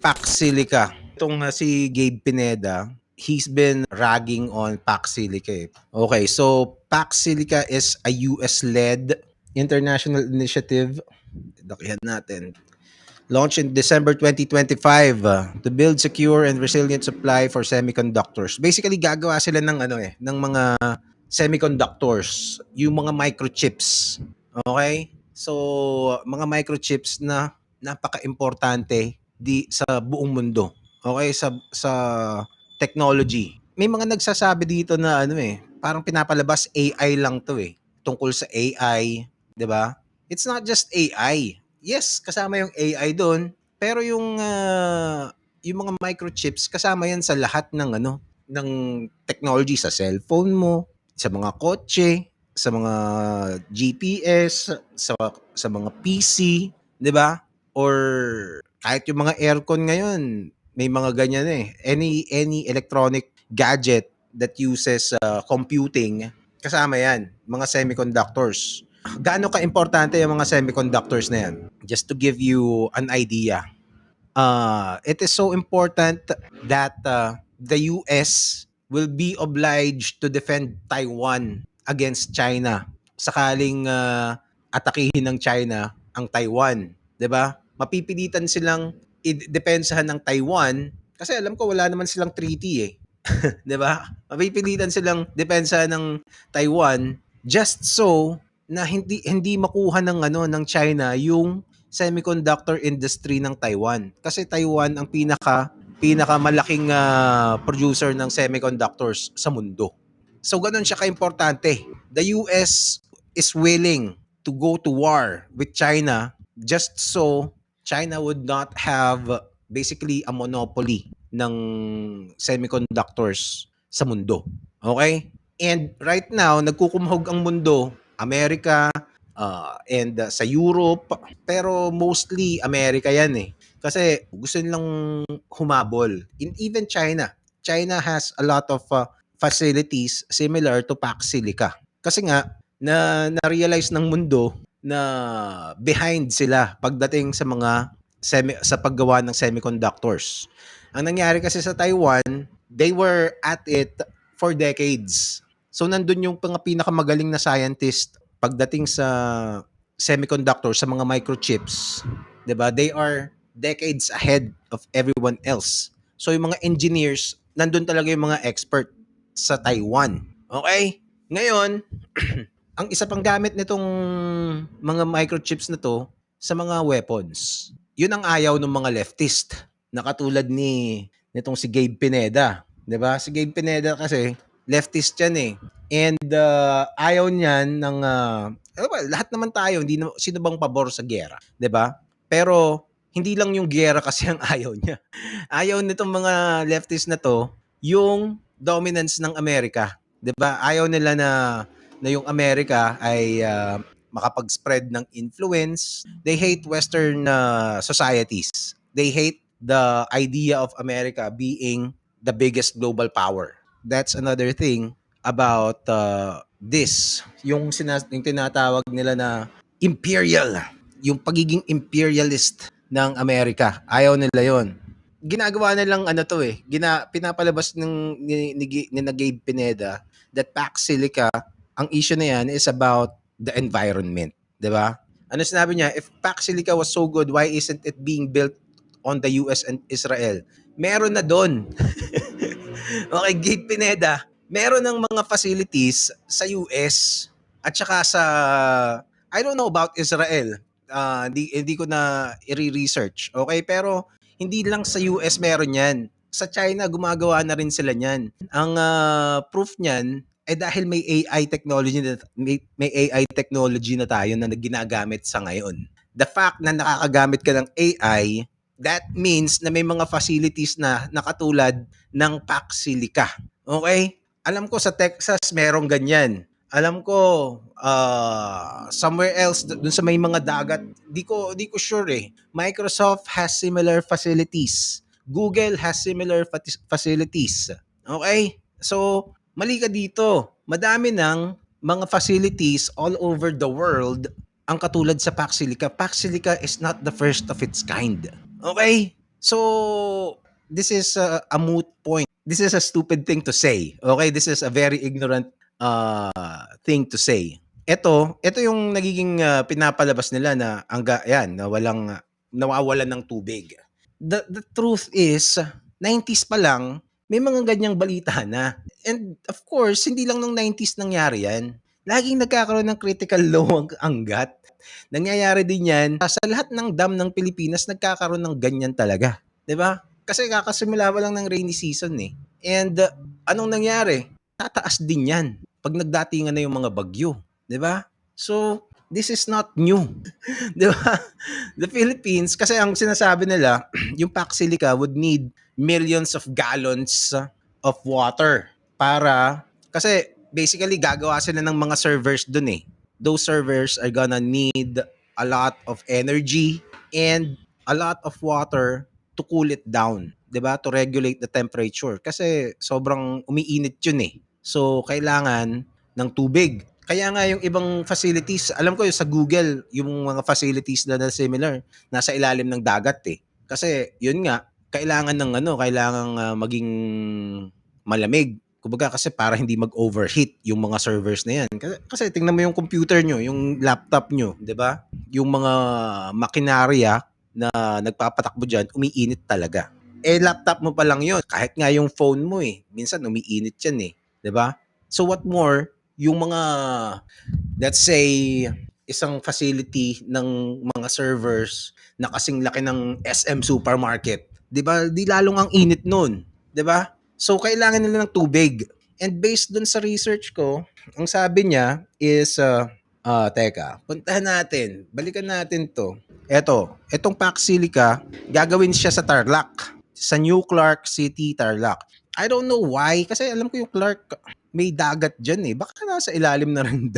Pax Silica. Itong si Gabe Pineda, he's been ragging on Pax Silica. Okay, so Pax Silica is a US-led international initiative. Dakihan natin. Launched in December 2025 to build secure and resilient supply for semiconductors. Basically, gagawa sila ng mga semiconductors, yung mga microchips. Okay? So, mga microchips na napaka-importante sa buong mundo. Okay, sa technology. May mga nagsasabi dito na parang pinapalabas AI lang 'to tungkol sa AI, 'di ba? It's not just AI. Yes, kasama yung AI doon, pero yung mga microchips kasama yan sa lahat ng technology sa cellphone mo, sa mga kotse, sa mga GPS, sa mga PC, 'di ba? Or kahit yung mga aircon ngayon, may mga ganyan Any electronic gadget that uses computing, kasama yan, mga semiconductors. Gaano ka-importante yung mga semiconductors na yan? Just to give you an idea, it is so important that the US will be obliged to defend Taiwan against China. Sakaling atakihin ng China ang Taiwan, 'di ba? Mapipilitan silang i-depensahan ng Taiwan kasi alam ko wala naman silang treaty 'di ba? Mapipilitan silang depensa ng Taiwan just so na hindi makuha ng China yung semiconductor industry ng Taiwan. Kasi Taiwan ang pinakamalaking producer ng semiconductors sa mundo. So ganun siya kaimportante. The US is willing to go to war with China just so China would not have basically a monopoly ng semiconductors sa mundo. Okay? And right now, nagkukumhog ang mundo, Amerika, and sa Europe, pero mostly Amerika yan Kasi gusto nilang humabol. Even China. China has a lot of facilities similar to Pax Silica. Kasi nga, na-realize ng mundo na behind sila pagdating sa sa paggawa ng semiconductors. Ang nangyari kasi sa Taiwan, they were at it for decades. So nandun yung pinakamagaling na scientist pagdating sa semiconductor, sa mga microchips, 'di ba? They are decades ahead of everyone else. So yung mga engineers, nandun talaga yung mga expert sa Taiwan. Okay? Ngayon, ang isa pang gamit nitong mga microchips na to sa mga weapons. Yun ang ayaw ng mga leftist na katulad nitong si Gabe Pineda, 'di ba? Si Gabe Pineda kasi leftist 'yan And ayaw niyan ng lahat naman tayo, hindi sino bang pabor sa giyera, 'di ba? Pero hindi lang yung giyera kasi ang ayaw niya. Ayaw nitong mga leftist na to yung dominance ng Amerika, 'di ba? Ayaw nila na yung Amerika ay makapag-spread ng influence. They hate Western societies. They hate the idea of America being the biggest global power. That's another thing about yung tinatawag nila na imperial, yung pagiging imperialist ng Amerika. Ayaw nila yon. Ginagawa nilang pinapalabas ni na Gabe Pineda that Pax Silica, ang issue na yan is about the environment, 'di ba? Ano sinabi niya? If Pax Silica was so good, why isn't it being built on the US and Israel? Meron na doon. Okay, Gabe Pineda, meron ng mga facilities sa US at saka sa I don't know about Israel. Hindi ko na i-research. Okay, pero hindi lang sa US meron 'yan. Sa China gumagawa na rin sila niyan. Ang proof niyan ay dahil may AI technology na tayo na ginagamit sa ngayon. The fact na nakakagamit ka ng AI, that means na may mga facilities na nakatulad ng Pax Silica. Okay? Alam ko sa Texas merong ganyan. Alam ko somewhere else dun sa may mga dagat, di ko sure Microsoft has similar facilities. Google has similar facilities. Okay? So, mali ka dito. Madami ng mga facilities all over the world ang katulad sa Pax Silica. Pax Silica is not the first of its kind. Okay? So, this is a moot point. This is a stupid thing to say. Okay? This is a very ignorant thing to say. Ito yung nagiging pinapalabas nila na yan, na nawawalan ng tubig. The truth is, 90s pa lang, may mga ganyang balita na. And of course, hindi lang nung 90s nangyari yan. Laging nagkakaroon ng critical low ang anggat. Nangyayari din yan sa lahat ng dam ng Pilipinas, nagkakaroon ng ganyan talaga. 'Di ba? Kasi kakasimula pa lang ng rainy season eh. And anong nangyari? Tataas din yan pag nagdatingan na yung mga bagyo. 'Di ba? So, this is not new. 'Di ba? The Philippines, kasi ang sinasabi nila, yung Pac Silica would need millions of gallons of water para, kasi basically gagawa sila ng mga servers dun eh. Those servers are gonna need a lot of energy and a lot of water to cool it down, 'di ba? To regulate the temperature kasi sobrang umiinit 'yun eh. So kailangan ng tubig. Kaya nga yung ibang facilities, alam ko yung sa Google, yung mga facilities na similar, nasa ilalim ng dagat eh. Kasi yun nga, kailangan ng kailangan maging malamig. Kumbaga kasi para hindi mag-overheat yung mga servers na yan. Kasi tingnan mo yung computer nyo, yung laptop nyo, di ba? Yung mga makinarya na nagpapatakbo dyan, umiinit talaga. Laptop mo pa lang yun. Kahit nga yung phone mo minsan umiinit yan eh. Di ba? So what more, yung mga, let's say, isang facility ng mga servers na kasing laki ng SM Supermarket, 'di ba? Di lalong ang init noon, 'di ba? So kailangan nila ng tubig. And based dun sa research ko, ang sabi niya is teka, puntahan natin. Balikan natin 'to. Etong Pac Silica, gagawin siya sa Tarlac, sa New Clark City, Tarlac. I don't know why, kasi alam ko yung Clark may dagat dyan eh. Baka nasa ilalim na rin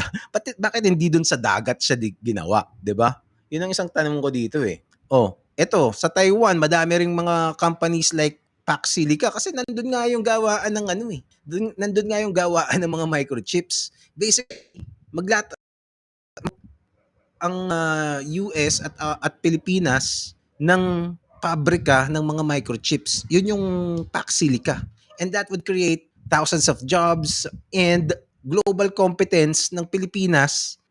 bakit hindi dun sa dagat siya ginawa, 'di ba? Yun ang isang tanong ko dito eh. Eto, sa Taiwan, madami ring mga companies like Pac Silica kasi nandun nga yung gawaan ng nandun nga yung gawaan ng mga microchips. Basically, ang US at Pilipinas ng pabrika ng mga microchips. Yun yung Pac Silica. And that would create thousands of jobs and global competence ng Pilipinas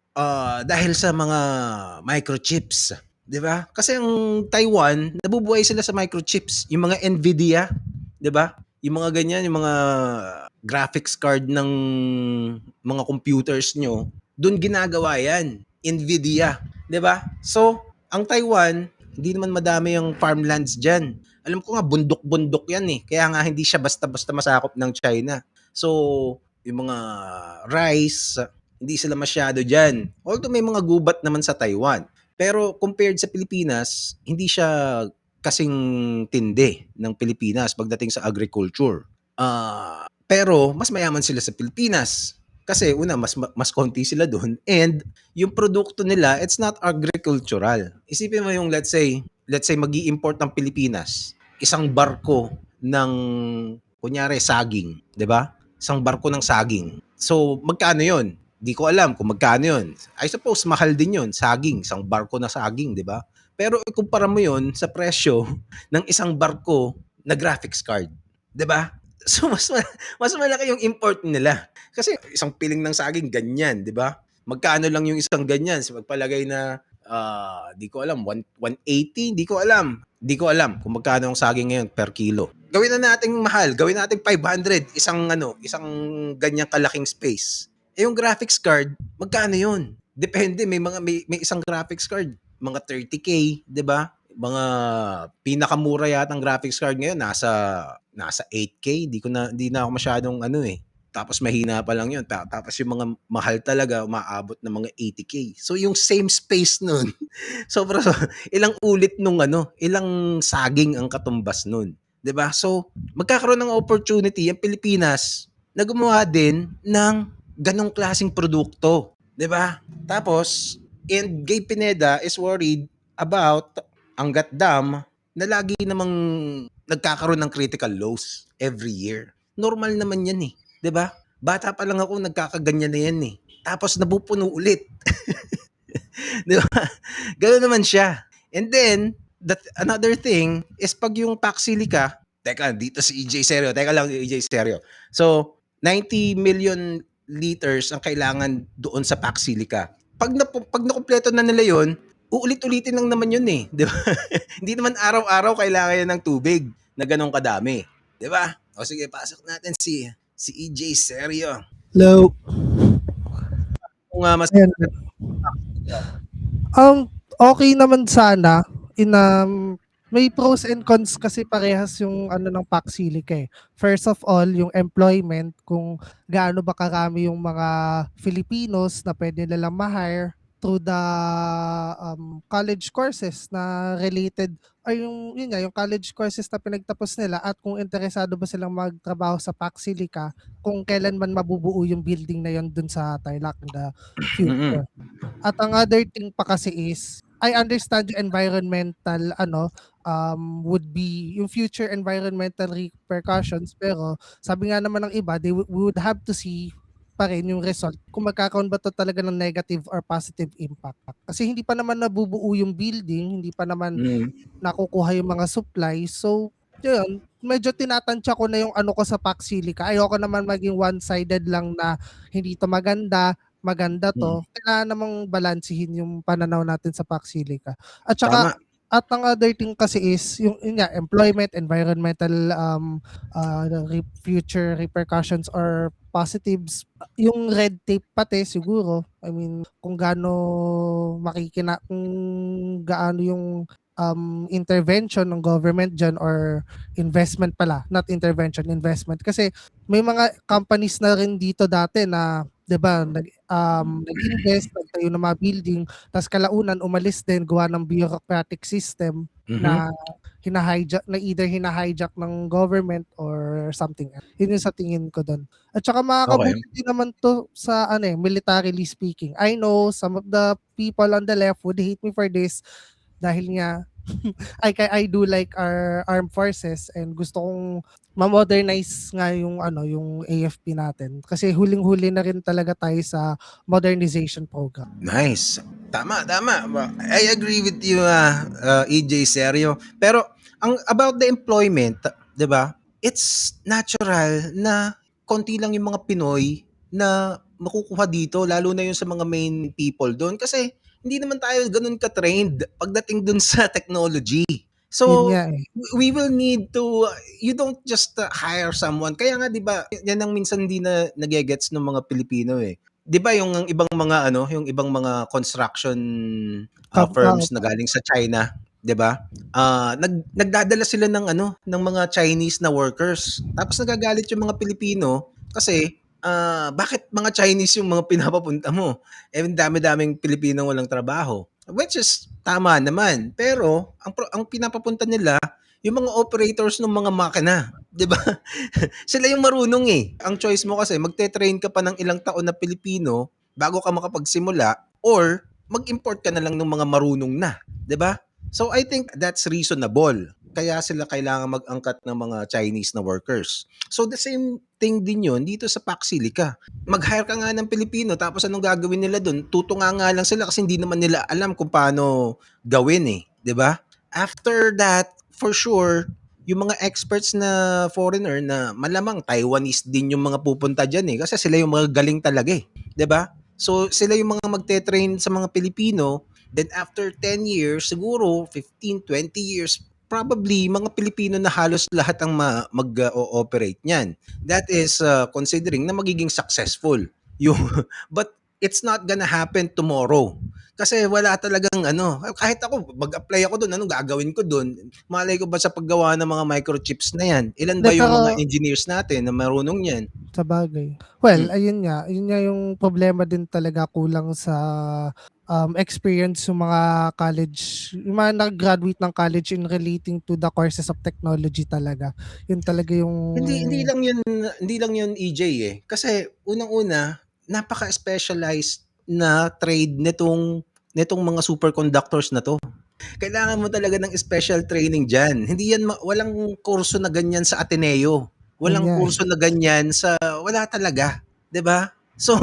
dahil sa mga microchips. 'Di ba? Kasi ang Taiwan, nabubuhay sila sa microchips. Yung mga Nvidia, 'di ba? Yung mga ganyan, yung mga graphics card ng mga computers nyo, doon ginagawa yan. Nvidia, 'di ba? So, ang Taiwan, hindi naman madami yung farmlands diyan. Alam ko nga bundok-bundok 'yan eh. Kaya nga hindi siya basta-basta masakop ng China. So, yung mga rice, hindi sila masyado diyan. Although may mga gubat naman sa Taiwan. Pero compared sa Pilipinas, hindi siya kasing tindi ng Pilipinas pagdating sa agriculture. Pero mas mayaman sila sa Pilipinas. Kasi una, mas konti sila doon, and yung produkto nila, it's not agricultural. Isipin mo yung let's say magi-import ng Pilipinas, isang barko ng kunyari saging, 'di ba? Isang barko ng saging. So magkano 'yon? Di ko alam kung magkano 'yon. I suppose mahal din 'yon, saging, isang barko na saging, 'di ba? Pero ikumpara mo 'yon sa presyo ng isang barko na graphics card, 'di ba? So mas malaki yung import nila. Kasi isang piling ng saging ganyan, 'di ba? Magkano lang yung isang ganyan? So magpalagay na di ko alam, 180, di ko alam. Di ko alam kung magkano ang saging ngayon per kilo. Gawin na nating mahal, gawin nating 500 isang ganyang kalaking space. Yung graphics card, magkano 'yun? Depende, may isang graphics card, mga 30k, 'di ba? Mga pinakamura yata ang graphics card ngayon nasa 8K, di na ako masyadong tapos mahina pa lang 'yun. Tapos yung mga mahal talaga umaabot ng mga 80K. So yung same space nun, sobra ilang ulit nung ilang saging ang katumbas nun, 'di ba? So magkakaroon ng opportunity ang Pilipinas na gumawa din ng ganong klaseng produkto, 'di ba? Tapos Gabe Pineda is worried about Angat Dam na lagi namang nagkakaroon ng critical lows every year. Normal naman 'yan eh, 'di ba? Bata pa lang ako nagkakaganyan na 'yan eh. Tapos napupuno ulit. 'Di ba? Gano'n naman siya. And then, another thing is pag yung pack silica, teka, dito si EJ Serio. Teka lang, EJ Serio. So, 90 million liters ang kailangan doon sa pack silica. Pag nakumpleto na nila yon, uulit-ulitin lang naman yun eh. Di ba? Hindi naman araw-araw kailangan yan ng tubig na ganun kadami. Di ba? O sige, pasok natin si EJ Serio. Hello. Kung mas Ayan. Okay naman sana may pros and cons kasi parehas yung ng pack silica eh. First of all, yung employment, kung gaano ba karami yung mga Filipinos na pwede nilang ma-hire through the college courses na related ay yun nga, yung college courses na pinagtapos nila at kung interesado ba silang magtrabaho sa pack silica, kung kailan man mabubuo yung building na yun dun sa Tarlac in the future. At ang other thing pa kasi is, I understand yung environmental would be yung future environmental repercussions, pero sabi nga naman ng iba, we would have to see pa rin yung result kung magkakaroon ba to talaga ng negative or positive impact. Kasi hindi pa naman nabubuo yung building, hindi pa naman nakukuha yung mga supply. So, yun, medyo tinatansya ko na yung ko sa pack silica. Ayoko naman maging one-sided lang na hindi to maganda to. Kailangan namang balansihin yung pananaw natin sa pack silica. At saka, Tama. at ang other thing kasi is yung nga, employment, environmental future repercussions or positives, yung red tape pati siguro. I mean, kung gaano yung intervention ng government dyan or investment pala, not intervention, investment. Kasi may mga companies na rin dito dati na 'di ba nag-invest, nagtayo ng mga building, tapos kalaunan umalis din gawa ng bureaucratic system na either hina-hijack ng government or something else. Yun yung sa tingin ko doon. At saka makakabuti din naman to sa militarily speaking. I know some of the people on the left would hate me for this dahil nga I do like our armed forces and gusto kong ma-modernize nga yung AFP natin kasi huling-huli na rin talaga tayo sa modernization program. Nice. Tama. I agree with you, EJ Serio. Pero about the employment, 'di ba? It's natural na konti lang yung mga Pinoy na makukuha dito, lalo na yung sa mga main people doon kasi hindi naman tayo ganun ka-trained pagdating doon sa technology. Yun So, nga eh. we will need to, you don't just hire someone. Kaya nga 'di ba, yan ang minsan hindi na nagegets ng mga Pilipino eh. 'Di ba yung ibang mga yung ibang mga construction firms na galing sa China, 'di ba? Nagdadala sila ng mga Chinese na workers. Tapos nagagalit yung mga Pilipino kasi bakit mga Chinese yung mga pinapapunta mo? Eh dami-daming Pilipino walang trabaho. Which is tama naman. Pero ang pinapapunta nila yung mga operators ng mga makina, 'di ba? Sila yung marunong eh. Ang choice mo kasi magte-train ka pa ng ilang taon na Pilipino bago ka makapagsimula or mag-import ka na lang ng mga marunong na, 'di ba? So I think that's reasonable. Kaya sila kailangan mag-angkat ng mga Chinese na workers. So the same thing din yun dito sa Pac Silica. Mag-hire ka nga ng Pilipino tapos anong gagawin nila doon? Tutunga nga lang sila kasi hindi naman nila alam kung paano gawin eh, 'di ba? After that, for sure, yung mga experts na foreigner na malamang Taiwanese din yung mga pupunta diyan eh kasi sila yung mga galing talaga eh, 'di ba? So sila yung mga magte-train sa mga Pilipino, then after 10 years, siguro 15, 20 years, probably mga Pilipino na halos lahat ang mag-ooperate niyan. That is considering na magiging successful yung but it's not gonna happen tomorrow. Kasi wala talagang kahit ako mag-apply ako doon, anong gagawin ko doon? Malay ko ba sa paggawa ng mga microchips na yan? Ilan ba yung mga engineers natin na marunong yan? Sabagay. Well, ayun nga yung problema din talaga, kulang sa experience yung mga college, yung mga nag-graduate ng college in relating to the courses of technology talaga. Yun talaga yung Hindi lang yun EJ eh. Kasi unang-una, napaka-specialized na trade nitong mga superconductors na to. Kailangan mo talaga ng special training diyan. Hindi yan walang kurso na ganyan sa Ateneo. Walang kurso na ganyan sa wala talaga, 'di ba? So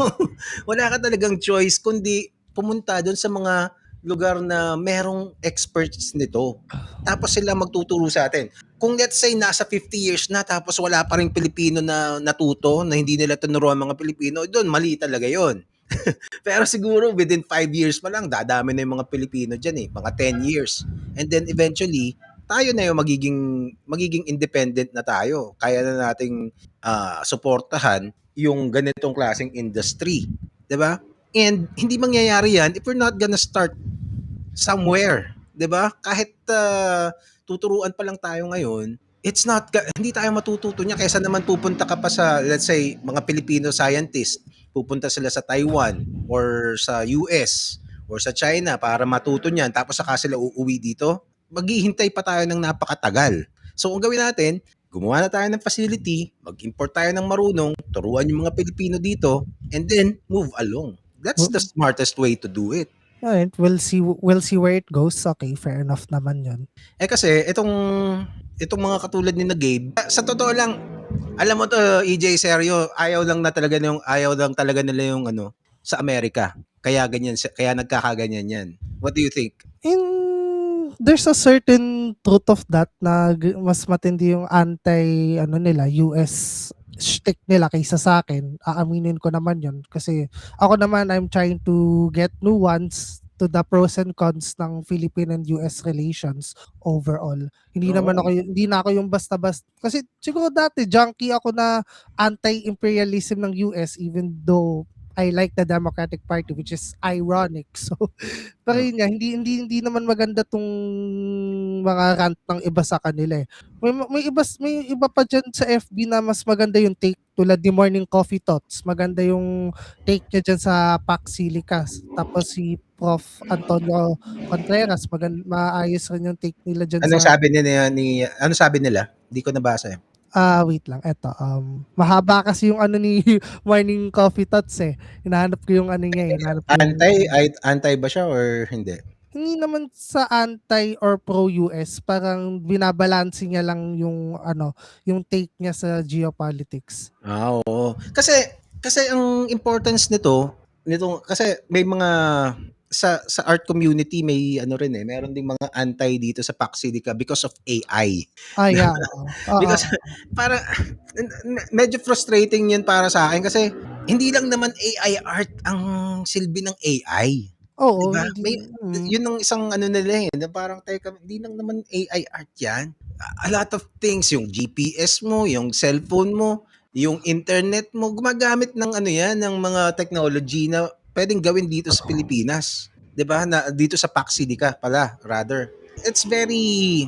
wala ka talagang choice kundi pumunta doon sa mga lugar na merong experts nito. Tapos sila magtuturo sa atin. Kung let's say nasa 50 years na tapos wala pa ring Pilipino na natuto, na hindi nila tinuruan mga Pilipino, doon mali talaga 'yon. Pero siguro within 5 years pa lang dadami na yung mga Pilipino diyan eh, mga 10 years. And then eventually, tayo na yung magiging independent na tayo. Kaya na nating suportahan yung ganitong klaseng industry, 'di ba? And hindi mangyayari 'yan if we're not gonna start somewhere, 'di ba? Kahit tuturuan pa lang tayo ngayon, hindi tayo matututo niya kaysa naman pupunta ka pa sa let's say mga Filipino scientist, pupunta sila sa Taiwan or sa US or sa China para matuto niyan tapos saka sila uuwi dito. Maghihintay pa tayo ng napakatagal. So ang gawin natin, gumawa na tayo ng facility, mag-import tayo ng marunong, turuan yung mga Pilipino dito, and then move along. That's the smartest way to do it. Alright, we'll see where it goes. Okay, fair enough naman 'yun. Kasi itong mga katulad ni na Gabe, sa totoo lang, alam mo 'to, EJ, seryo, ayaw lang talaga nila yung ano, sa Amerika. Kaya kaya nagkakaganyan 'yan. What do you think? There's a certain truth of that na mas matindi yung anti nila US shtick nila kaysa sa akin. Aaminin ko naman 'yon kasi ako naman I'm trying to get nuance to the pros and cons ng Philippine and US relations overall. Oo. Hindi na ako yung basta-basta kasi siguro dati junkie ako na anti-imperialism ng US even though I like the Democratic Party, which is ironic. So pero Oh. yun nga, hindi naman maganda 'tong mga rant ng iba sa kanila, eh. May iba pa diyan sa FB na mas maganda yung take tulad ni Morning Coffee Thoughts, maganda yung take niya diyan sa Pax Silicas. Tapos si Prof. Antonio Contreras maayos rin yung take nila diyan Anong sa sabi ano sabi nila? Hindi ko nabasa, eh. wait lang eto, mahaba kasi yung ano ni Morning Coffee Thoughts, eh. Hinahanap ko yung ano niya, eh, hinahanap ko yung Anti ba siya or hindi? hindi naman sa anti or pro-US, parang binabalanse niya lang yung ano, yung take niya sa geopolitics. Oo. Kasi ang importance nito kasi may mga sa art community may ano rin eh, meron ding mga anti dito sa Paxilica because of AI. Yeah, oo. Oo, Because para medyo frustrating 'yun para sa akin kasi hindi lang naman AI art ang silbi ng AI, 'di oo, ba? hindi May 'yun ang isang ano nila eh, na parang teka, hindi lang naman AI art 'yan. A lot of things, yung GPS mo, yung cellphone mo, yung internet mo, gumagamit ng ano 'yan, ng mga technology na puwedeng gawin dito sa Pilipinas, 'di ba? Na dito sa Paxilica pala rather. It's very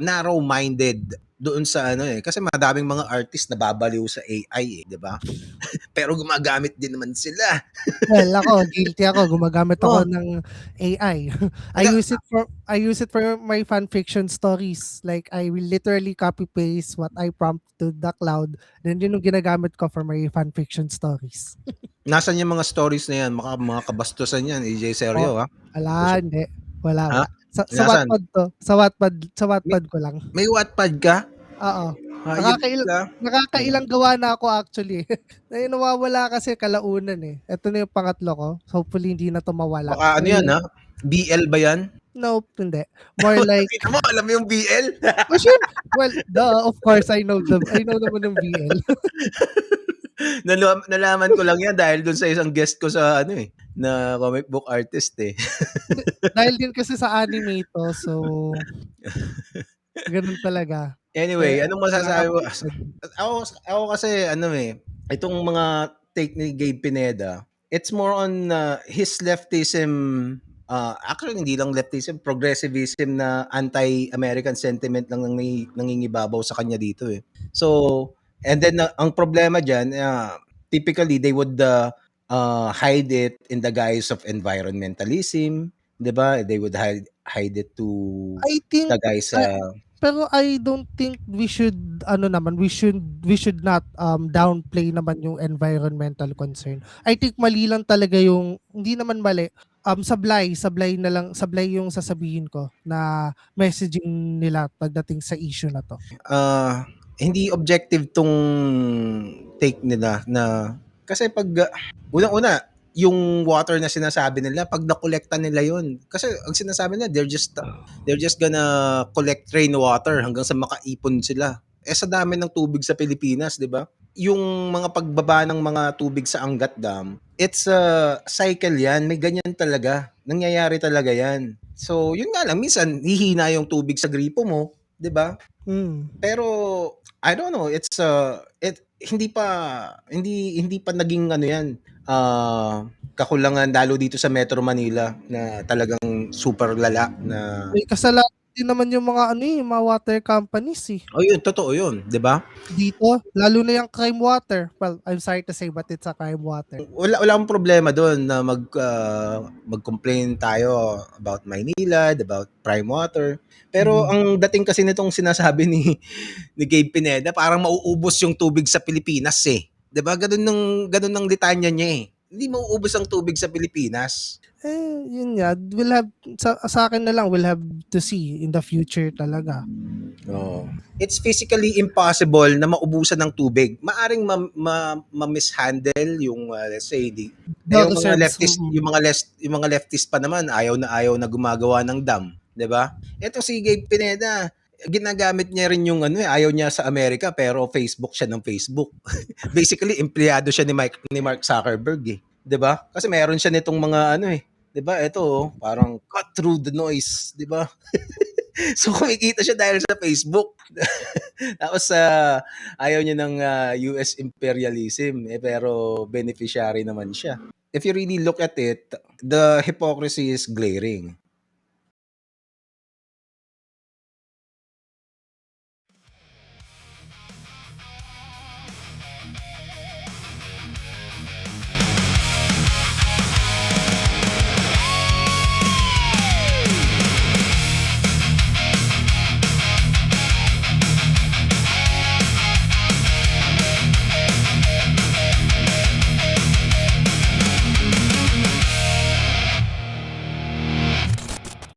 narrow-minded doon sa ano eh, kasi madaming mga artist na babaliw sa AI eh, 'di ba? Pero gumagamit din naman sila. well, guilty ako, gumagamit ako Oh, ng AI. naga I use it for my fan fiction stories. Like, I will literally copy paste what I prompt to the cloud, then yun yung ginagamit ko for my fan fiction stories. Nasaan yung mga stories na 'yan? Mga kabastusan 'yan, EJ, Oh, seryo, ha? hindi. Wala, Ha? wala. Sa Nasaan? Wattpad 'to, sa May Wattpad ko lang. may Wattpad ka? Oo. Hayop ka. Oo. Nakakailang gawa na ako actually. Nawawala kasi kalaunan, eh. Eto na yung pangatlo ko. So hopefully hindi na 'to mawala. Baka ano 'yan, ha? BL ba 'yan? Nope, hindi. More like Tingnan mo, alam mo yung BL? well, duh, of course I know naman yung BL. Nalaman ko lang 'yan dahil dun sa isang guest ko sa ano, eh, na comic book artist, eh. Hindi, dahil din kasi sa anime 'to, so gano'n talaga. Anyway, anong masasabi mo? Nakaka-affected. Ako kasi ano, eh, itong mga take ni Gabe Pineda, it's more on his leftism, actually hindi lang leftism, progressivism na anti-American sentiment lang ang nangingibabaw sa kanya dito, eh. So, and then ang problema diyan, typically they would hide it in the guise of environmentalism, 'di ba? They would hide it to I think the guise ah, pero I don't think we should ano naman, we should not downplay naman yung environmental concern. I think mali lang talaga yung hindi naman mali, sablay yung sasabihin ko na messaging nila pagdating sa issue na 'to. Hindi objective 'tong take nila na kasi 'pag unang-una, yung water na sinasabi nila, 'pag nakolekta nila yun, kasi ang sinasabi nila, they're just gonna collect rainwater hanggang sa makaipon sila. Eh, sa dami ng tubig sa Pilipinas, 'di ba? Yung mga pagbaba ng mga tubig sa Angat Dam, it's a cycle 'yan, may ganyan talaga, nangyayari talaga 'yan. So, yun nga lang minsan hihina yung tubig sa gripo mo, 'di ba? Hmm. Pero I don't know, hindi pa naging ano 'yan, kakulangan lalo dito sa Metro Manila na talagang super lala na. May kasalanan din naman yung mga ano, yung mga water companies, eh, Oh, yun totoo yun, 'di ba? dito. Lalo na yung crime water. Well, I'm sorry to say but it's a crime water. Wala akong problema doon na mag-complain tayo about Maynilad, about Prime Water. Pero Mm. ang dating kasi nitong sinasabi ni Gabe Pineda, parang mauubos yung tubig sa Pilipinas, eh. 'Di ba gano'n ang litanya niya, eh. Hindi mauubos ang tubig sa Pilipinas. Eh, yun nga, sa'kin na lang, we'll have to see in the future talaga. Oo. It's physically impossible na maubusan ng tubig. Maaring ma-mishandle yung, let's say The yung mga reserves, leftist yung mga leftist pa naman ayaw na gumagawa ng dam, 'di ba? Eto si Gabe Pineda, ginagamit niya rin yung ano, ayaw niya sa Amerika pero Facebook siya ng Facebook. Basically empleyado siya ni Mark Zuckerberg, eh, 'di ba? Kasi meron siya nitong mga ano, eh, 'di ba? Ito parang cut through the noise, 'di ba? So kumikita siya dahil sa Facebook. Tapos ayaw niya ng US imperialism, eh, pero beneficiary naman siya. If you really look at it, the hypocrisy is glaring.